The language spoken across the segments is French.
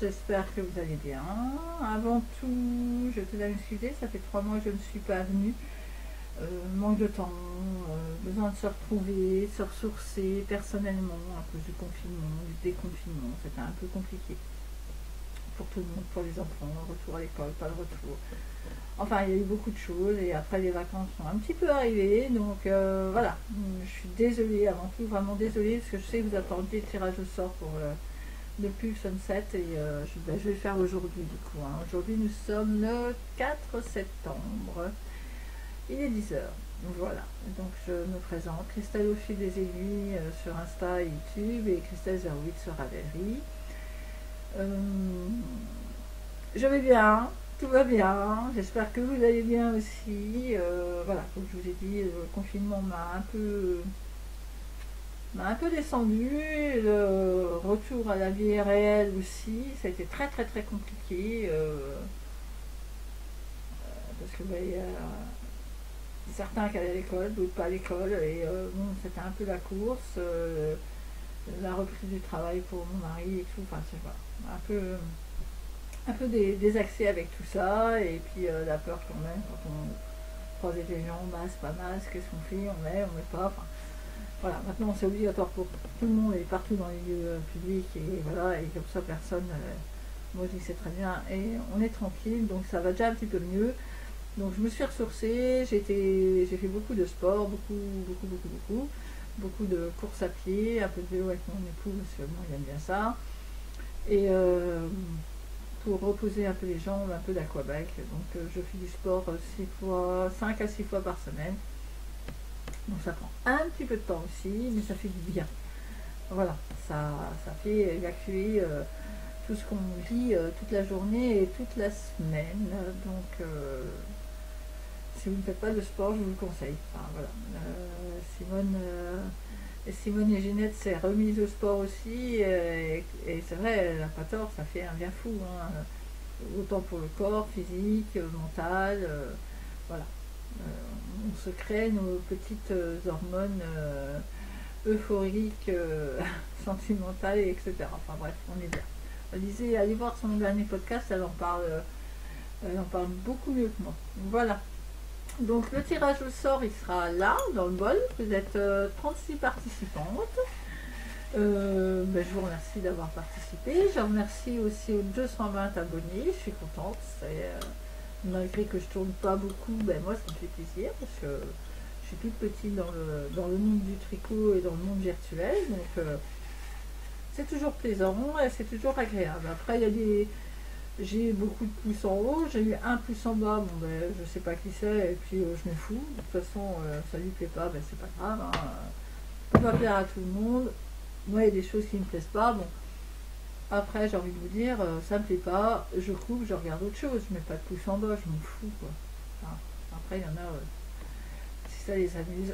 j'espère que vous allez bien. Avant tout, je tenais à m'excuser, ça fait 3 mois que je ne suis pas venue. Manque de temps, besoin de se retrouver, se ressourcer personnellement à cause du confinement, du déconfinement. C'était un peu compliqué pour tout le monde, pour les enfants, retour à l'école, pas de retour. Enfin, il y a eu beaucoup de choses et après les vacances sont un petit peu arrivées, donc voilà. Je suis désolée, avant tout, vraiment désolée, parce que je sais que vous attendiez le tirage au sort pour le pull Sunset et je vais le faire aujourd'hui du coup. Hein. Aujourd'hui, nous sommes le 4 septembre, il est 10 heures. Voilà, donc je me présente, Christelle au fil des aiguilles sur Insta et YouTube et Christelle 08 sur Ravelry. Je vais bien, tout va bien, j'espère que vous allez bien aussi. Voilà, comme je vous ai dit, le confinement m'a un peu descendu, le retour à la vie réelle aussi, ça a été très très très compliqué, parce que il y a certains qui allaient à l'école, d'autres pas à l'école, et bon, c'était un peu la course, la reprise du travail pour mon mari et tout, enfin c'est voilà, un peu des accès avec tout ça, et puis la peur quand même, quand on croise les gens, masque, pas masque, qu'est-ce qu'on fait, on met pas, enfin voilà, maintenant c'est obligatoire pour tout le monde et partout dans les lieux publics, et voilà, et comme ça personne, moi je dis c'est très bien, et on est tranquille, donc ça va déjà un petit peu mieux. Donc je me suis ressourcée, j'ai fait beaucoup de sport, beaucoup de courses à pied, un peu de vélo avec mon époux, parce que moi il aime bien ça, et pour reposer un peu les jambes, un peu d'aquabike, donc je fais du sport 5 à 6 fois par semaine. Donc ça prend un petit peu de temps aussi, mais ça fait du bien. Voilà, ça fait évacuer tout ce qu'on vit toute la journée et toute la semaine. Donc si vous ne faites pas de sport, je vous le conseille. Enfin, voilà. Simone et Ginette s'est remise au sport aussi, et c'est vrai, elle n'a pas tort, ça fait un bien fou. Hein. Autant pour le corps, physique, mental, voilà. On se crée nos petites hormones euphoriques, sentimentales, etc. Enfin bref, on est bien. Lisez, allez voir son dernier podcast, elle en parle beaucoup mieux que moi. Voilà. Donc le tirage au sort, il sera là, dans le bol. Vous êtes 36 participantes. Je vous remercie d'avoir participé. Je remercie aussi aux 220 abonnés. Je suis contente. Malgré que je tourne pas beaucoup, moi ça me fait plaisir parce que je suis toute petite dans le monde du tricot et dans le monde virtuel, donc c'est toujours plaisant et c'est toujours agréable. Après j'ai beaucoup de pouces en haut, j'ai eu un pouce en bas, je sais pas qui c'est et puis je m'en fous. De toute façon ça lui plaît pas, c'est pas grave, hein. Ça peut pas plaire à tout le monde. Moi il y a des choses qui me plaisent pas, bon. Après, j'ai envie de vous dire, ça me plaît pas, je coupe, je regarde autre chose, je mets pas de pouce en bas, je m'en fous, quoi. Enfin, après, il y en a, si ça les amuse,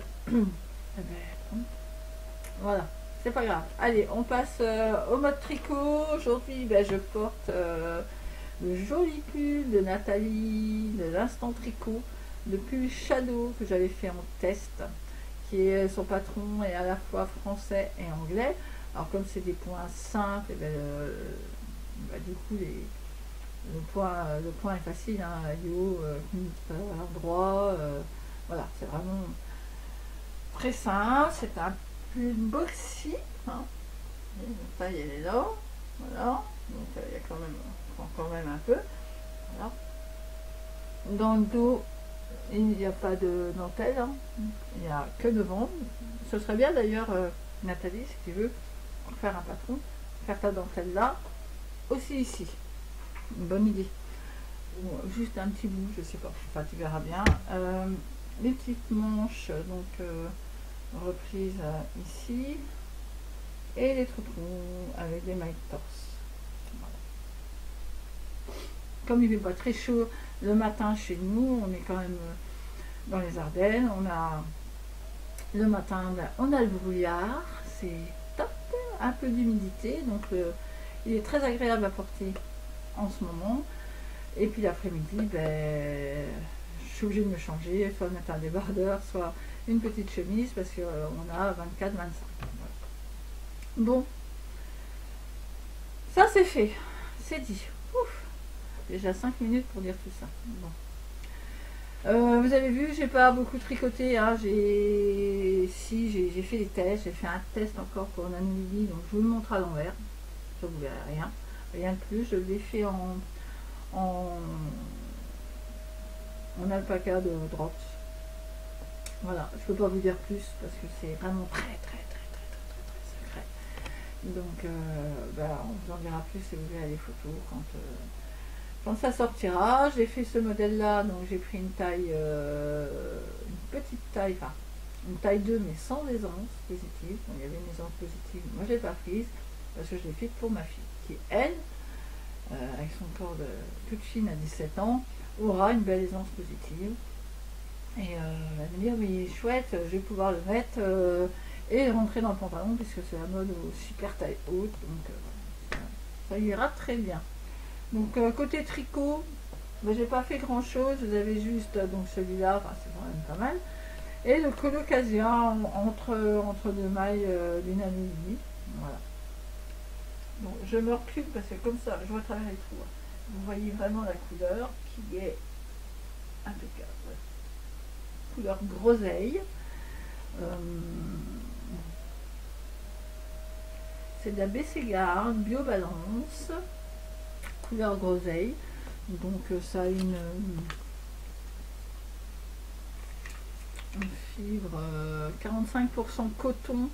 voilà, c'est pas grave. Allez, on passe au mode tricot. Aujourd'hui, je porte le joli pull de Nathalie, de l'Instant Tricot, le pull Shadow que j'avais fait en test, qui est son patron est à la fois français et anglais. Alors comme c'est des points simples, du coup le point est facile, hein, yo, droit, voilà, c'est vraiment très simple, c'est un pull boxy, hein. La taille elle est là, voilà, donc il y a quand même un peu, voilà. Dans le dos, il n'y a pas de dentelle, hein. Il n'y a que devant. Ce serait bien d'ailleurs, Nathalie, si tu veux faire un patron, faire ta dentelle là, aussi ici. Une bonne idée. Juste un petit bout, je sais pas, enfin tu verras bien. Les petites manches, donc reprises ici. Et les trous avec des mailles de torse. Voilà. Comme il fait pas très chaud le matin chez nous, on est quand même dans les Ardennes, on a le matin, on a le brouillard, c'est top, un peu d'humidité, donc il est très agréable à porter en ce moment. Et puis l'après-midi, je suis obligée de me changer, soit mettre un débardeur, soit une petite chemise, parce qu'on a 24-25. Voilà. Bon, ça c'est fait. c'est dit. Ouf, déjà 5 minutes pour dire tout ça. Bon. Vous avez vu, j'ai pas beaucoup tricoté, hein. J'ai fait des tests, j'ai fait un test encore pour un Anouilly, donc je vous le montre à l'envers, ça vous verrez rien de plus. Je l'ai fait en alpaca de drops. Voilà, je peux pas vous dire plus parce que c'est vraiment très secret. Donc on vous en dira plus si vous verrez les photos quand ça sortira. J'ai fait ce modèle là, donc j'ai pris une taille, une petite taille, enfin une taille 2 mais sans aisance positive. Donc, il y avait une aisance positive, moi je l'ai pas prise parce que je l'ai faite pour ma fille qui elle, avec son corps de toute fine à 17 ans, aura une belle aisance positive. Et elle va me dire mais chouette, je vais pouvoir le mettre et rentrer dans le pantalon puisque c'est la mode aux super taille haute, donc ça ira très bien. Donc côté tricot, j'ai pas fait grand chose, vous avez juste donc celui-là, enfin, c'est quand même pas mal, et le colocasia entre deux mailles d'une Anouilly. Voilà. Donc je me recule parce que comme ça je vois à travers les trous. Vous voyez vraiment la couleur qui est impeccable. Couleur groseille. C'est de la Bességarde Biobalance, couleur groseille. Donc ça a une fibre 45% coton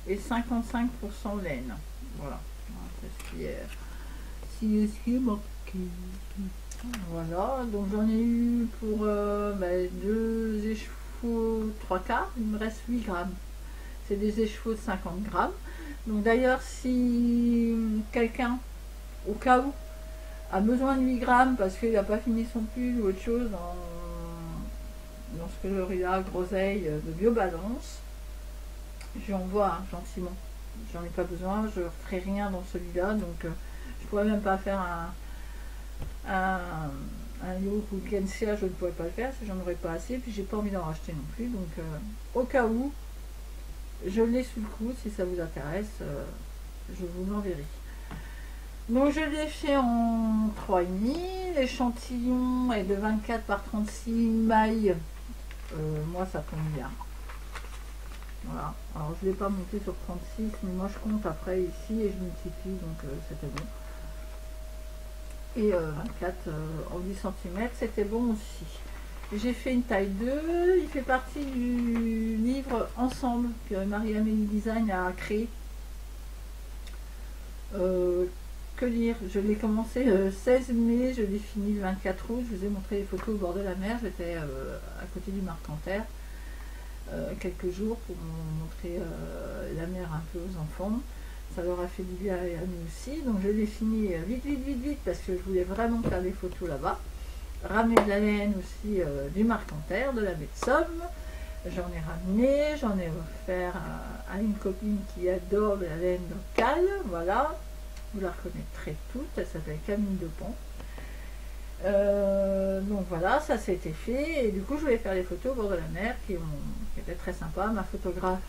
et 55% laine. Voilà. C'est ce qui est marqué. Voilà, donc j'en ai eu pour 2 écheveaux 3 quarts, il me reste 8 grammes. C'est des écheveaux de 50 grammes. Donc d'ailleurs, si quelqu'un, au cas où, a besoin de 8 grammes parce qu'il n'a pas fini son pull ou autre chose dans ce coloris-là, groseille de Biobalance, j'envoie gentiment. J'en ai pas besoin, je ne ferai rien dans celui-là, donc je pourrais même pas faire un yoke ou le Kensia, je ne pourrais pas le faire si j'en aurais pas assez, puis j'ai pas envie d'en racheter non plus, donc au cas où je l'ai sous le coude, si ça vous intéresse, je vous l'enverrai. Donc je l'ai fait en 3,5, l'échantillon est de 24 par 36 mailles, moi ça tombe bien. Voilà, alors je ne l'ai pas monté sur 36, mais moi je compte après ici et je multiplie, donc c'était bon. Et 24 en 10 cm, c'était bon aussi. J'ai fait une taille 2, il fait partie du livre Ensemble que Marie-Amélie Design a créé. Que dire, je l'ai commencé le 16 mai, je l'ai fini le 24 août, je vous ai montré les photos au bord de la mer, j'étais à côté du Marcanterre quelques jours pour montrer la mer un peu aux enfants. Ça leur a fait du bien à nous aussi, donc je l'ai fini vite parce que je voulais vraiment faire des photos là-bas. Ramener de la laine aussi du Marcanterre, de la baie de Somme. J'en ai ramené, j'en ai offert à une copine qui adore de la laine locale, voilà. Vous la reconnaîtrez toutes, elle s'appelle Camille Depont. Donc voilà, ça c'était fait, et du coup je voulais faire les photos au bord de la mer qui étaient très sympas. Ma photographe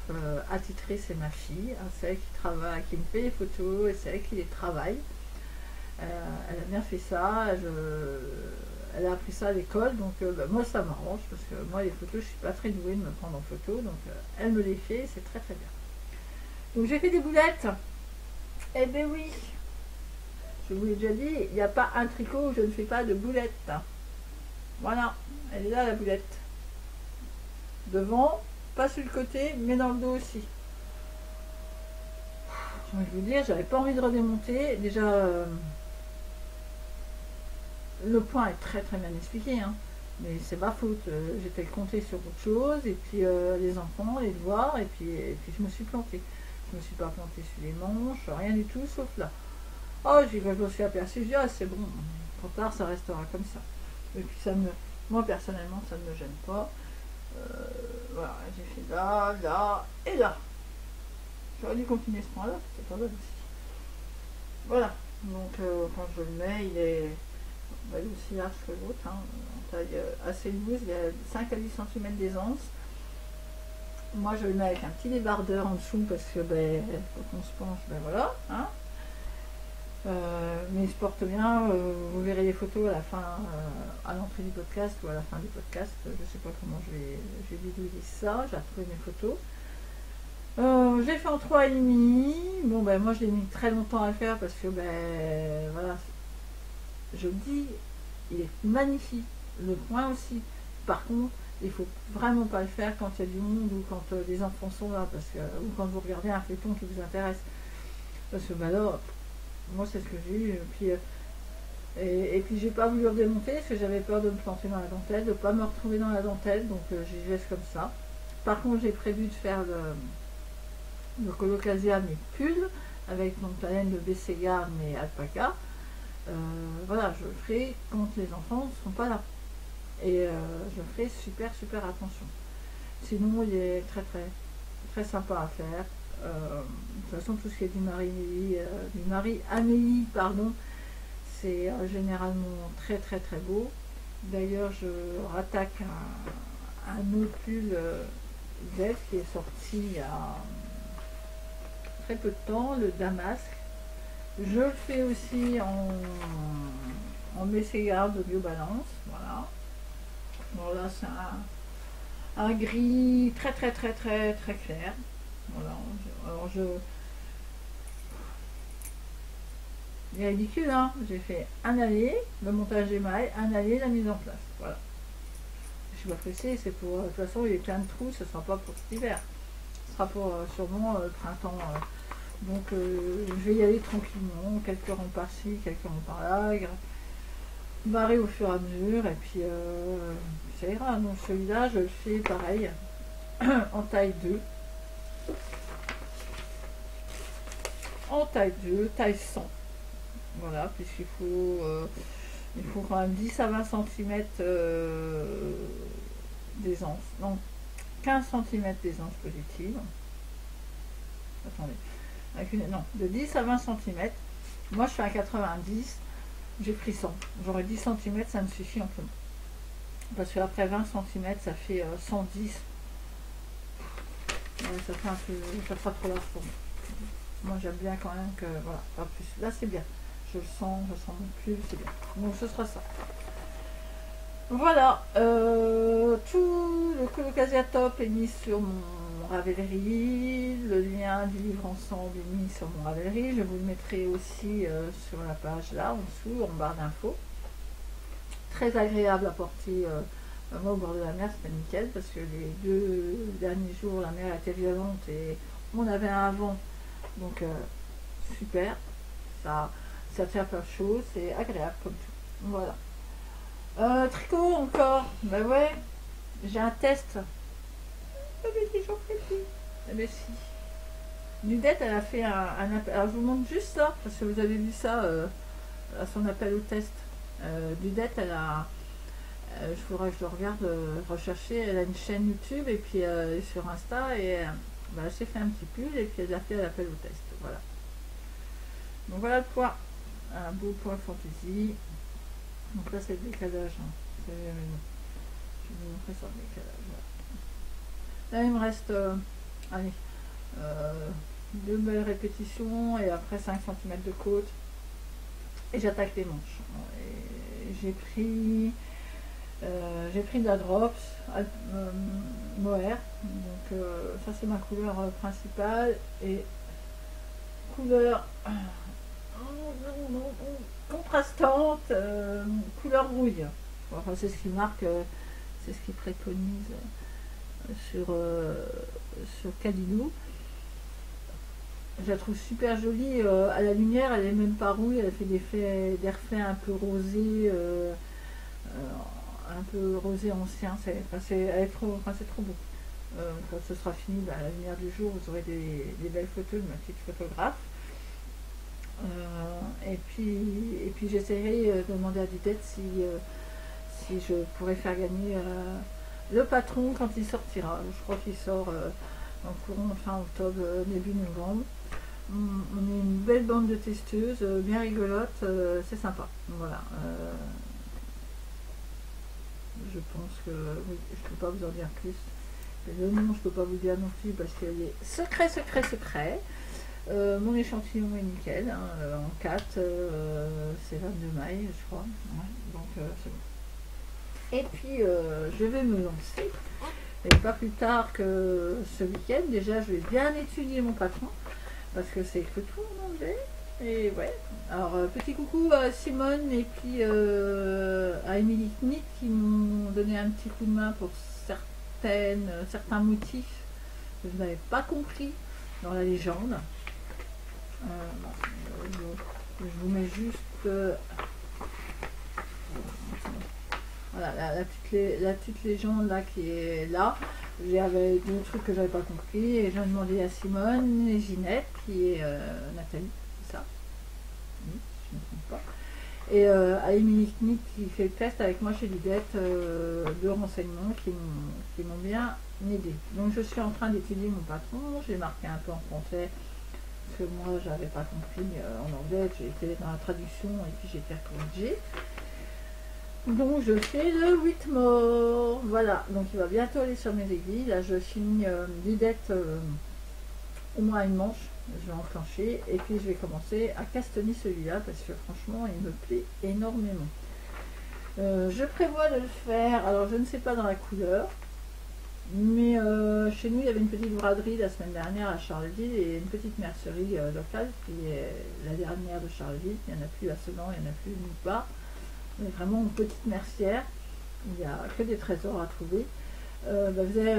attitrée, c'est ma fille, hein, c'est elle qui travaille, qui me fait les photos et c'est elle qui les travaille. Elle a bien fait ça, elle a appris ça à l'école, donc moi ça m'arrange parce que moi les photos je suis pas très douée de me prendre en photo, donc elle me les fait, c'est très bien. Donc j'ai fait des boulettes. Eh ben oui, je vous l'ai déjà dit, il n'y a pas un tricot où je ne fais pas de boulettes. Voilà, elle est là la boulette. Devant, pas sur le côté, mais dans le dos aussi. Je vais vous dire, j'avais pas envie de redémonter. Déjà, le point est très bien expliqué, hein. Mais c'est ma faute. J'étais comptée sur autre chose, et puis les enfants, les devoirs, et puis je me suis plantée. Je ne me suis pas plantée sur les manches, rien du tout, sauf là. Oh, je me suis aperçue, je dis, ah, c'est bon, trop tard, ça restera comme ça. Et puis moi personnellement, ça ne me gêne pas. Voilà, j'ai fait là, là et là. J'aurais dû continuer ce point-là, c'est pas mal aussi. Voilà, donc quand je le mets, il est aussi large que l'autre, hein, en taille assez loose, il y a 5 à 10 cm d'aisance. Moi je le mets avec un petit débardeur en dessous parce que quand on se penche, voilà, hein. Mais il se porte bien, vous verrez les photos à la fin, à l'entrée du podcast ou à la fin du podcast. Je ne sais pas comment je vais bidouiller ça, j'ai retrouvé mes photos. Je l'ai fait en 3,5. Bon ben moi je l'ai mis très longtemps à faire parce que ben voilà, je le dis, il est magnifique. Le point aussi. Par contre, il faut vraiment pas le faire quand il y a du monde ou quand les enfants sont là, parce que, ou quand vous regardez un feuilleton qui vous intéresse. Parce que ben là, moi c'est ce que j'ai eu. Et puis j'ai pas voulu le démonter parce que j'avais peur de me planter dans la dentelle, de pas me retrouver dans la dentelle, donc j'y laisse comme ça. Par contre, j'ai prévu de faire le colocasia mais pull avec donc la laine de Bességar mais alpaca. Voilà, je le ferai quand les enfants ne sont pas là. Et je ferai super attention. Sinon, il est très sympa à faire. De toute façon, tout ce qui est du Marie Amélie, pardon, c'est généralement très beau. D'ailleurs, je rattaque un autre pull d'Eve qui est sorti il y a très peu de temps, le Damasque. Je le fais aussi en Bességar de Biobalance, voilà. Bon là c'est un gris très clair. Voilà. Alors il est ridicule, hein. J'ai fait un aller, le montage des mailles, un aller, la mise en place. Voilà. Je suis pas pressée, c'est pour. De toute façon il y a plein de trous, ce sera pas pour cet hiver. Ce sera pour sûrement le printemps. Donc je vais y aller tranquillement, quelques rangs par-ci, quelques rangs par-là, barrer au fur et à mesure, et puis ça ira. Donc celui-là, je le fais pareil, en taille 2. En taille 2, taille 100. Voilà, puisqu'il faut quand même 10 à 20 cm d'aisance. Non, 15 cm d'aisance positive. Attendez. Non, de 10 à 20 cm. Moi, je fais un 90. J'ai pris 100. J'aurais 10 cm, ça me suffit amplement. Parce qu'après 20 cm, ça fait 110. Ouais, ça fait un peu. Ça fera trop large pour moi. Moi, j'aime bien quand même que. Voilà, pas plus. Là, c'est bien. Je sens non plus, c'est bien. Donc, ce sera ça. Voilà. Tout le colocasia top est mis sur mon Ravelry. Le lien du livre ensemble est mis sur mon Ravelry. Je vous le mettrai aussi sur la page là, en dessous, en barre d'infos. Très agréable à porter. Moi, au bord de la mer, c'était nickel parce que les 2 derniers jours, la mer était violente et on avait un vent. Donc, super. Ça fait plein de choses. C'est agréable comme tout. Voilà. Tricot encore. Ben ouais. J'ai un test. Ah mais j'en fais plus. Ah mais si. Nudette, elle a fait un appel. Alors je vous montre juste ça, parce que vous avez vu ça à son appel au test. Nudette, elle a. Il faudra que je le regarde rechercher. Elle a une chaîne YouTube et puis sur Insta et elle s'est fait un petit pull et puis elle a fait l'appel au test. Voilà. Donc voilà le point. Un beau point fantaisie. Donc là c'est le décalage. Hein. Je vais vous montrer ça le décalage. Là il me reste allez, 2 belles répétitions et après 5 cm de côte. Et j'attaque les manches. Et j'ai pris de la Drops Mohair. Donc ça c'est ma couleur principale. Et couleur contrastante, couleur rouille. Enfin, c'est ce qui marque, c'est ce qui préconise sur Calilou. Je la trouve super jolie à la lumière, elle est même pas rouille, elle fait des reflets un peu rosés, un peu rosé ancien, c'est trop beau. Quand ce sera fini, à la lumière du jour, vous aurez des belles photos de ma petite photographe. Et puis j'essaierai de demander à Dudette si je pourrais faire gagner le patron quand il sortira. Je crois qu'il sort en courant fin octobre, début novembre. On est une belle bande de testeuses, bien rigolote, c'est sympa. Voilà. Je pense que oui, je ne peux pas vous en dire plus. Le nom, je ne peux pas vous dire non plus parce qu'il est secret. Mon échantillon est nickel, hein, en 4, c'est 22 mailles, je crois. Ouais, donc c'est bon. Et puis je vais me lancer. Et pas plus tard que ce week-end, déjà je vais bien étudier mon patron, parce que c'est que tout en anglais. Et ouais. Alors petit coucou à Simone et puis à Émilie Knick qui m'ont donné un petit coup de main pour certains motifs que je n'avais pas compris dans la légende. Je vous mets juste voilà, la petite légende là qui est là. J'avais deux trucs que j'avais pas compris et j'ai demandé à Simone et Ginette qui est Nathalie, c'est ça? Oui, je ne me trompe pas. Et à Émilie Knick qui fait le test avec moi chez Lidette de renseignements qui m'ont bien aidé. Donc je suis en train d'étudier mon patron, j'ai marqué un peu en français parce que moi j'avais pas compris en anglais, j'ai été dans la traduction et puis j'ai été corrigée. Donc je fais le Whitmore, voilà, donc il va bientôt aller sur mes aiguilles, là je finis Lidette au moins une manche, je vais enclencher et puis je vais commencer à castanner celui-là parce que franchement il me plaît énormément. Je prévois de le faire, alors je ne sais pas dans la couleur, mais chez nous il y avait une petite braderie la semaine dernière à Charleville et une petite mercerie locale qui est la dernière de Charleville, il n'y en a plus à Sedan, il n'y en a plus nulle part. Mais vraiment une petite mercière, il n'y a que des trésors à trouver. Faisait,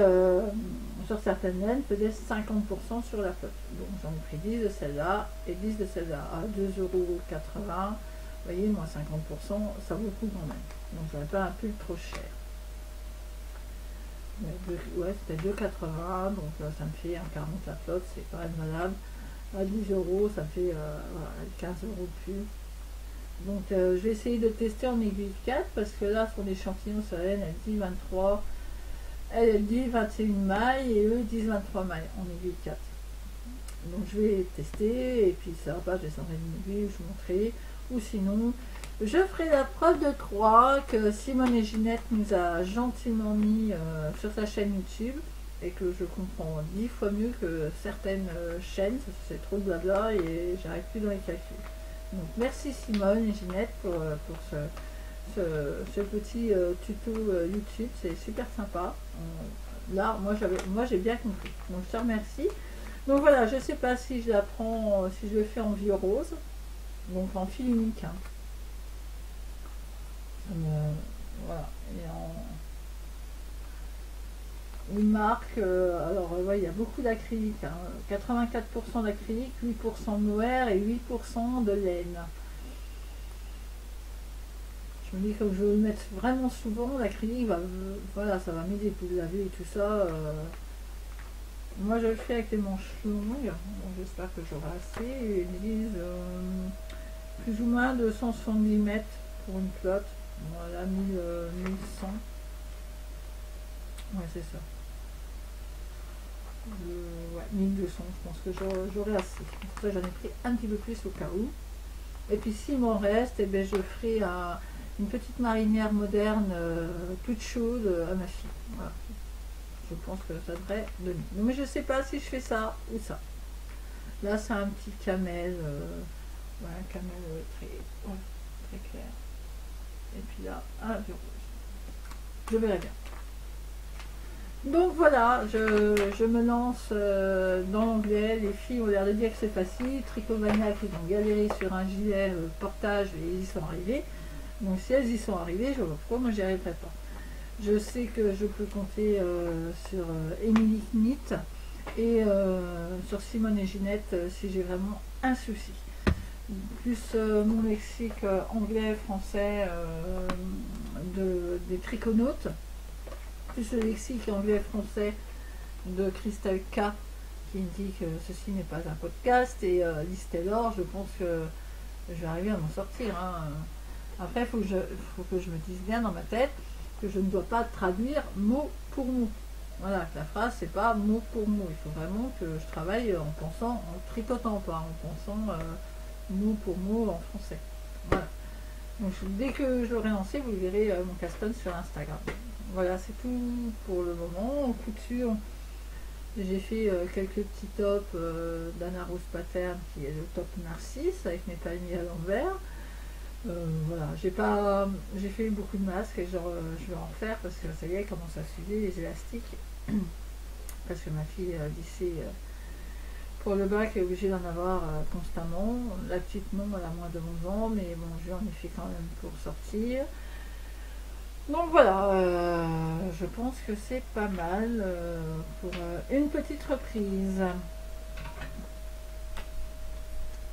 sur certaines laines, faisait 50% sur la flotte. Donc j'en ai pris 10 de celle-là et 10 de celle-là à 2,80 €. Vous voyez, moins 50%, ça vaut le coup quand même. Donc j'avais pas un pull trop cher. Ouais, c'était 2,80 €, donc ça me fait un 40 la flotte, c'est quand même valable. À 10 €, ça fait voilà, 15 € de pull. Donc je vais essayer de tester en aiguille 4 parce que là son échantillon sur elle dit 23, elle dit 21 mailles et eux disent 23 mailles en aiguille 4. Donc je vais tester et puis ça va pas, je descendrai une aiguille, je vous montrerai. Ou sinon je ferai la preuve de 3 que Simone et Ginette nous a gentiment mis sur sa chaîne YouTube et que je comprends 10 fois mieux que certaines chaînes, c'est trop de blabla et j'arrive plus dans les calculs. Donc merci Simone et Ginette pour ce petit tuto YouTube, c'est super sympa. Là, moi j'ai bien compris, donc je te remercie. Donc voilà, je sais pas si je la prends, si je le fais en vieux rose, donc en fil unique. Hein. Voilà, et en une marque, alors ouais, il y a beaucoup d'acrylique, hein, 84% d'acrylique, 8% de mohair et 8% de laine. Je me dis comme je vais le mettre vraiment souvent, l'acrylique va, voilà, ça va m'aider pour le laver et tout ça. Moi je le fais avec les manches longues, donc j'espère que j'aurai assez. Ils disent plus ou moins 270 mètres pour une flotte. Voilà, 1100. Ouais, c'est ça. Ouais, 1200, je pense que j'aurai assez. Pour ça j'en ai pris un petit peu plus au cas où. Et puis s'il m'en reste, eh bien, je ferai une petite marinière moderne toute chaude à ma fille. Voilà. Je pense que ça devrait donner. Mais je ne sais pas si je fais ça ou ça. Là c'est un petit camel, ouais, un camel très clair. Et puis là, un vieux rouge. Je verrai bien. Donc voilà, je me lance dans l'anglais. Les filles ont l'air de dire que c'est facile. Tricomaniac, ils ont galéré sur un gilet portage et ils y sont arrivés. Donc si elles y sont arrivées, je vois pourquoi moi j'y arriverai pas. Je sais que je peux compter sur Émilie Knitt et sur Simone et Ginette si j'ai vraiment un souci. Plus mon lexique anglais, français des triconautes. Plus le lexique anglais-français de Christelle K qui dit que ceci n'est pas un podcast et Liz Taylor, je pense que je vais arriver à m'en sortir. Hein. Après, il faut que je me dise bien dans ma tête que je ne dois pas traduire mot pour mot. Voilà, que la phrase, c'est pas mot pour mot. Il faut vraiment que je travaille en pensant, en tricotant, pas en pensant mot pour mot en français. Voilà. Donc, dès que je l'aurai lancé, vous verrez mon caston sur Instagram. Voilà, c'est tout pour le moment. En couture, J'ai fait quelques petits tops d'Anna Rose Pattern qui est le top Narcisse avec mes palmiers à l'envers. Voilà, j'ai fait beaucoup de masques et genre, je vais en refaire parce que ça y est, commence à s'user les élastiques. Parce que ma fille lycée pour le bac est obligée d'en avoir constamment. La petite non, elle a moins de 11 ans, mais bon, je en ai fait quand même pour sortir. Donc voilà, je pense que c'est pas mal pour une petite reprise.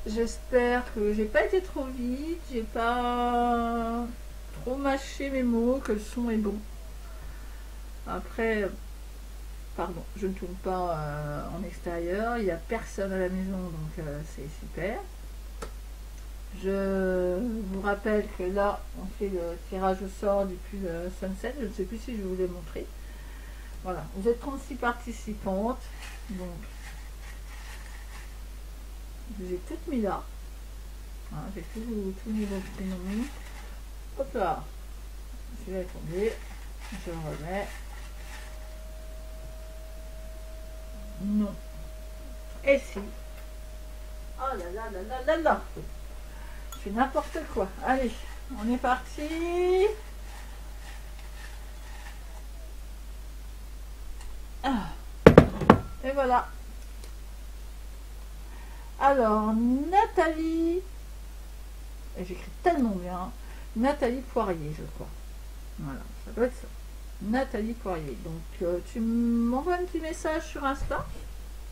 J'espère que j'ai pas été trop vite, j'ai pas trop mâché mes mots, que le son est bon. Après, pardon, je ne tourne pas en extérieur, il n'y a personne à la maison, donc c'est super. Je vous rappelle que là, on fait le tirage au sort du pull Sunset, je ne sais plus si je vous l'ai montré. Voilà, vous êtes 36 participantes, donc je vous ai toutes mis là. Hein, j'ai tout niveau prénom. Hop là, celui-là est tombé, je le remets. Non. Et si. Oh là là là là là là. Je fais n'importe quoi. Allez, on est parti. Ah. Et voilà. Alors, Nathalie. Et j'écris tellement bien. Nathalie Poirier, je crois. Voilà, ça doit être ça. Nathalie Poirier. Donc, tu m'envoies un petit message sur Insta,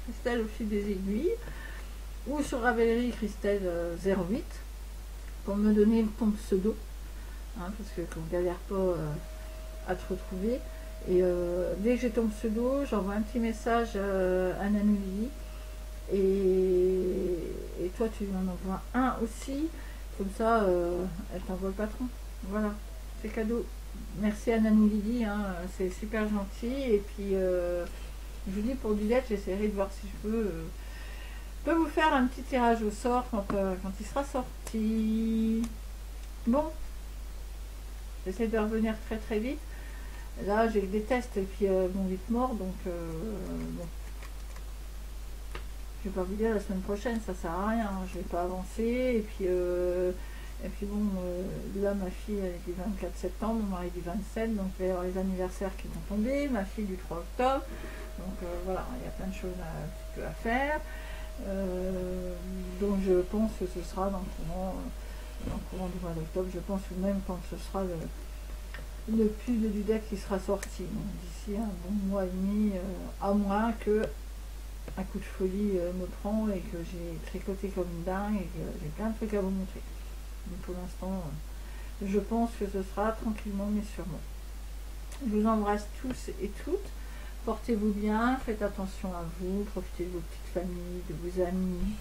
Christelle au fil des aiguilles, ou sur Ravellerie Christelle 08, pour me donner ton pseudo, hein, parce que qu'on galère pas à te retrouver. Et dès que j'ai ton pseudo, j'envoie un petit message à Nanou. Et toi, tu en envoies un aussi. Comme ça, elle t'envoie le patron. Voilà, c'est cadeau. Merci à Nanou Lily, hein, c'est super gentil. Et puis, je vous dis, pour Dudette, j'essaierai de voir si je peux vous faire un petit tirage au sort quand il sera sorti. Bon, j'essaie de revenir très très vite. Là, j'ai des tests qui vont vite mort, donc bon. Je vais pas vous dire la semaine prochaine, ça sert à rien, je vais pas avancer. Et puis bon, là ma fille elle est du 24 septembre, mon mari du 27, donc il va y avoir les anniversaires qui vont tomber, ma fille du 3 octobre, donc voilà, il y a plein de choses un petit peu à faire. Donc je pense que ce sera dans le courant du mois d'octobre, je pense que même quand ce sera le pull de Dudette qui sera sorti, d'ici un bon mois et demi, à moins que un coup de folie me prend et que j'ai tricoté comme une dingue et que j'ai plein de trucs à vous montrer. Mais pour l'instant, je pense que ce sera tranquillement mais sûrement. Je vous embrasse tous et toutes. Portez-vous bien, faites attention à vous, profitez de vos petites familles, de vos amis.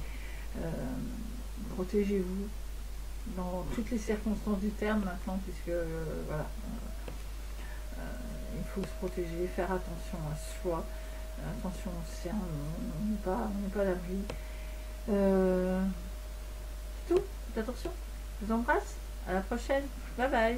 Protégez-vous dans toutes les circonstances du terme maintenant, puisque voilà, il faut se protéger, faire attention à soi. Attention au sien, on n'est pas à l'abri. C'est tout, faites attention. Je vous embrasse, à la prochaine, bye bye.